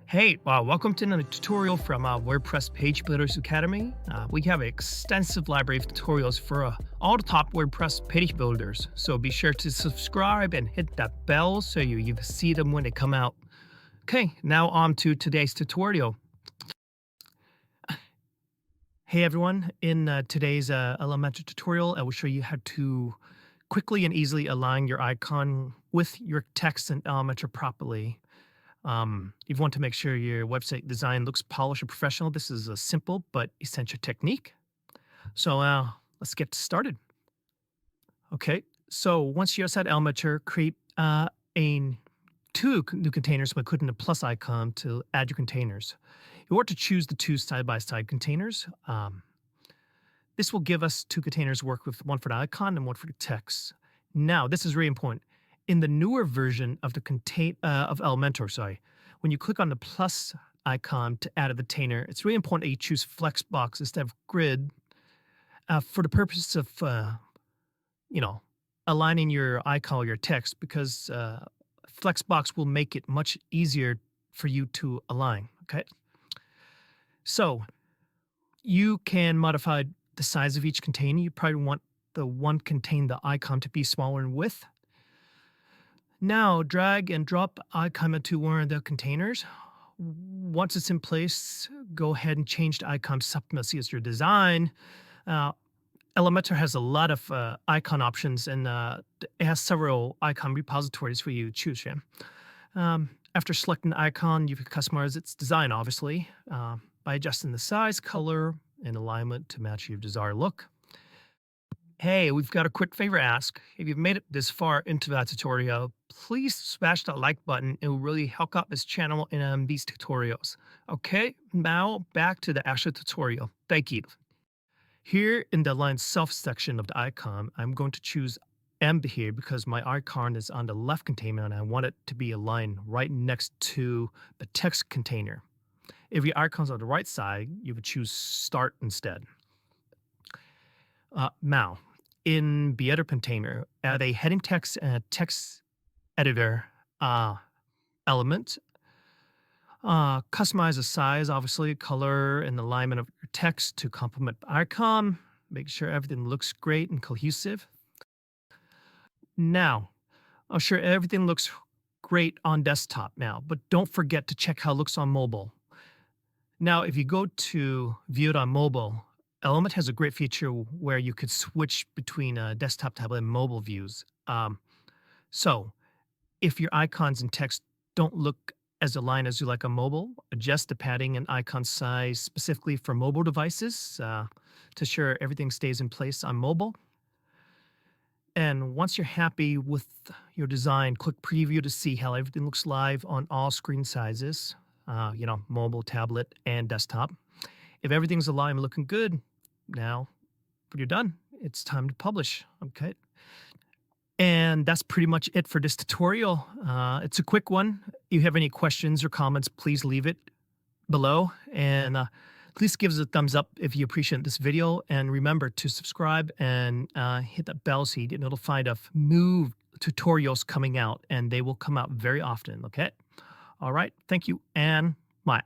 Hey, welcome to another tutorial from WordPress Page Builders Academy. We have an extensive library of tutorials for all the top WordPress page builders. So be sure to subscribe and hit that bell so you see them when they come out. Okay, now on to today's tutorial. Hey everyone, in today's Elementor tutorial, I will show you how to quickly and easily align your icon with your text in Elementor properly. If you want to make sure your website design looks polished and professional, this is a simple but essential technique. So let's get started. Okay, so once you're inside Elementor, create two new containers by clicking the plus icon to add your containers. You want to choose the two side-by-side containers. This will give us two containers work with one for the icon and one for the text. Now, this is really important. In the newer version of of Elementor, when you click on the plus icon to add a container, it's really important that you choose Flexbox instead of Grid for the purpose of, aligning your icon or your text, because Flexbox will make it much easier for you to align. Okay, so you can modify the size of each container. You probably want the one containing the icon to be smaller in width. Now, drag and drop icon into one of the containers. Once it's in place, go ahead and change the icon supplemental as your design. Elementor has a lot of icon options, and it has several icon repositories for you to choose from. After selecting the icon, you can customize its design, obviously, by adjusting the size, color, and alignment to match your desired look. Hey, we've got a quick favor to ask. If you've made it this far into that tutorial, please smash that like button. It will really help out this channel and these tutorials. Okay, now back to the actual tutorial. Thank you. Here in the Align Self section of the icon, I'm going to choose M here because my icon is on the left container and I want it to be aligned right next to the text container. If your icon's on the right side, you would choose Start instead. Now, in the other container, add a heading text and a text editor element. Customize the size, obviously, color, and alignment of your text to complement the icon. Make sure everything looks great and cohesive. Now, I'm sure everything looks great on desktop now, but don't forget to check how it looks on mobile. Now, if you go to view it on mobile, Element has a great feature where you could switch between desktop, tablet, and mobile views. So if your icons and text don't look as aligned as you like on mobile, adjust the padding and icon size specifically for mobile devices to ensure everything stays in place on mobile. And once you're happy with your design, click Preview to see how everything looks live on all screen sizes, mobile, tablet, and desktop. If everything's aligned and looking good, now when you're done, it's time to publish. Okay. And that's pretty much it for this tutorial. It's a quick one. If you have any questions or comments, please leave it below. And please give us a thumbs up if you appreciate this video. And remember to subscribe and hit that bell so you get notified of new tutorials coming out. And they will come out very often. Okay. All right. Thank you and bye.